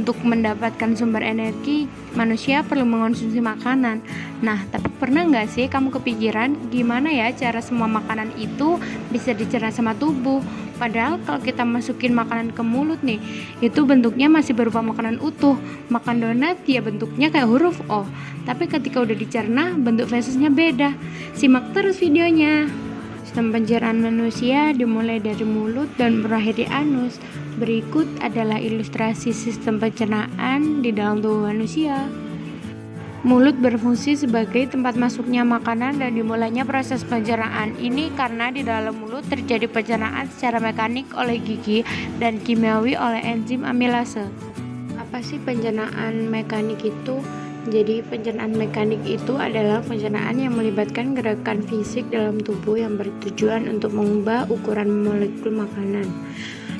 untuk mendapatkan sumber energi, manusia perlu mengonsumsi makanan. Nah, tapi pernah nggak sih kamu kepikiran gimana ya cara semua makanan itu bisa dicerna sama tubuh? Padahal kalau kita masukin makanan ke mulut nih, itu bentuknya masih berupa makanan utuh. Makan donat ya bentuknya kayak huruf O, tapi ketika udah dicerna, bentuk fesesnya beda. Simak terus videonya. Sistem pencernaan manusia dimulai dari mulut dan berakhir di anus. Berikut adalah ilustrasi sistem pencernaan di dalam tubuh manusia. Mulut berfungsi sebagai tempat masuknya makanan dan dimulainya proses pencernaan. Ini karena di dalam mulut terjadi pencernaan secara mekanik oleh gigi dan kimiawi oleh enzim amilase. Apa sih pencernaan mekanik itu? Jadi pencernaan mekanik itu adalah pencernaan yang melibatkan gerakan fisik dalam tubuh yang bertujuan untuk mengubah ukuran molekul makanan.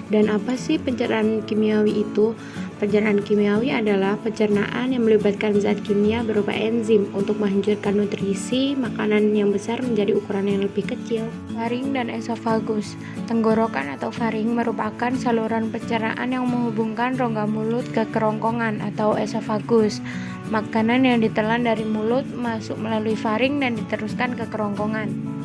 Dan apa sih pencernaan kimiawi itu? Pencernaan kimiawi adalah pencernaan yang melibatkan zat kimia berupa enzim untuk menghancurkan nutrisi makanan yang besar menjadi ukuran yang lebih kecil. Faring dan esofagus. Tenggorokan atau faring merupakan saluran pencernaan yang menghubungkan rongga mulut ke kerongkongan atau esofagus. Makanan yang ditelan dari mulut masuk melalui faring dan diteruskan ke kerongkongan.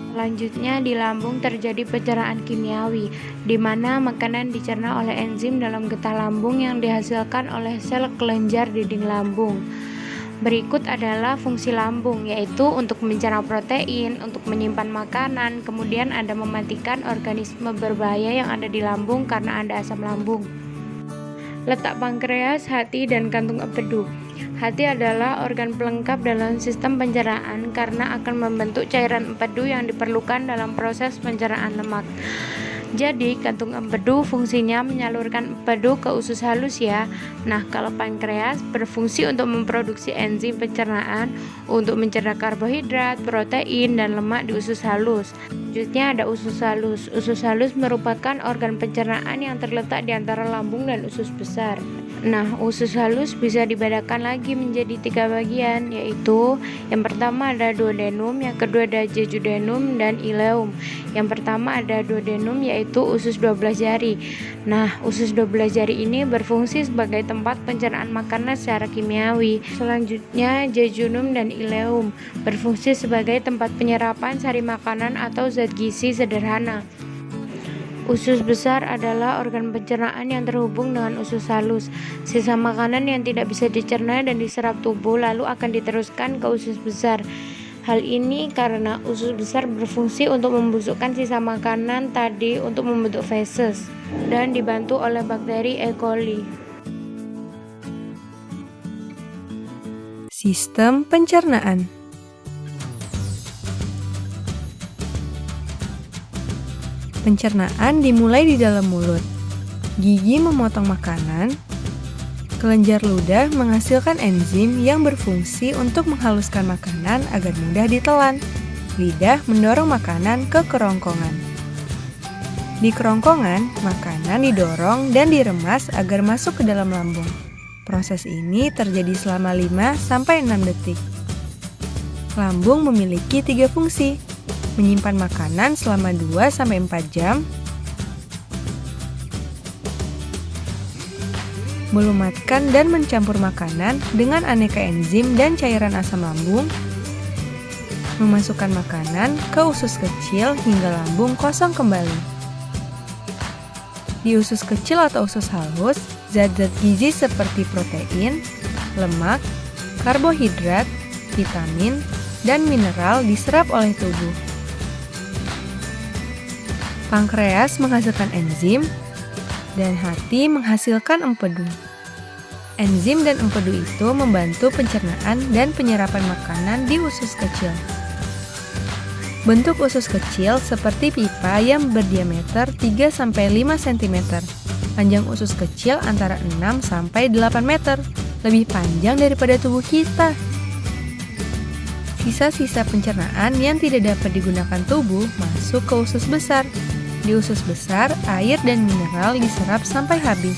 Selanjutnya di lambung terjadi pencernaan kimiawi, di mana makanan dicerna oleh enzim dalam getah lambung yang dihasilkan oleh sel kelenjar dinding lambung. Berikut adalah fungsi lambung, yaitu untuk mencerna protein, untuk menyimpan makanan, kemudian ada mematikan organisme berbahaya yang ada di lambung karena ada asam lambung. Letak pankreas, hati, dan kantung empedu. Hati adalah organ pelengkap dalam sistem pencernaan karena akan membentuk cairan empedu yang diperlukan dalam proses pencernaan lemak. Jadi, kantung empedu fungsinya menyalurkan empedu ke usus halus ya. Nah, kalau pankreas berfungsi untuk memproduksi enzim pencernaan untuk mencerna karbohidrat, protein, dan lemak di usus halus. Selanjutnya ada usus halus. Usus halus merupakan organ pencernaan yang terletak di antara lambung dan usus besar. Nah, usus halus bisa dibedakan lagi menjadi 3 bagian, yaitu yang pertama ada duodenum, yang kedua ada jejunum, dan ileum. Yang pertama ada duodenum, yaitu usus 12 jari. Nah, usus 12 jari ini berfungsi sebagai tempat pencernaan makanan secara kimiawi. Selanjutnya jejunum dan ileum berfungsi sebagai tempat penyerapan sari makanan atau zat gizi sederhana. Usus besar adalah organ pencernaan yang terhubung dengan usus halus. Sisa makanan yang tidak bisa dicerna dan diserap tubuh lalu akan diteruskan ke usus besar. Hal ini karena usus besar berfungsi untuk membusukkan sisa makanan tadi untuk membentuk feses dan dibantu oleh bakteri E. coli. Sistem pencernaan. Pencernaan dimulai di dalam mulut. Gigi memotong makanan. Kelenjar ludah menghasilkan enzim yang berfungsi untuk menghaluskan makanan agar mudah ditelan. Lidah mendorong makanan ke kerongkongan. Di kerongkongan, makanan didorong dan diremas agar masuk ke dalam lambung. Proses ini terjadi selama 5-6 detik. Lambung memiliki 3 fungsi. Menyimpan makanan selama 2-4 jam, melumatkan dan mencampur makanan dengan aneka enzim dan cairan asam lambung, memasukkan makanan ke usus kecil hingga lambung kosong kembali. Di usus kecil atau usus halus, zat-zat gizi seperti protein, lemak, karbohidrat, vitamin, dan mineral diserap oleh tubuh. Pankreas menghasilkan enzim, dan hati menghasilkan empedu. Enzim dan empedu itu membantu pencernaan dan penyerapan makanan di usus kecil. Bentuk usus kecil seperti pipa yang berdiameter 3-5 cm. Panjang usus kecil antara 6-8 meter, lebih panjang daripada tubuh kita. Sisa-sisa pencernaan yang tidak dapat digunakan tubuh masuk ke usus besar. Di usus besar, air dan mineral diserap sampai habis.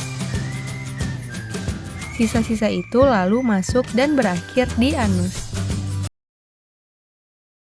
Sisa-sisa itu lalu masuk dan berakhir di anus.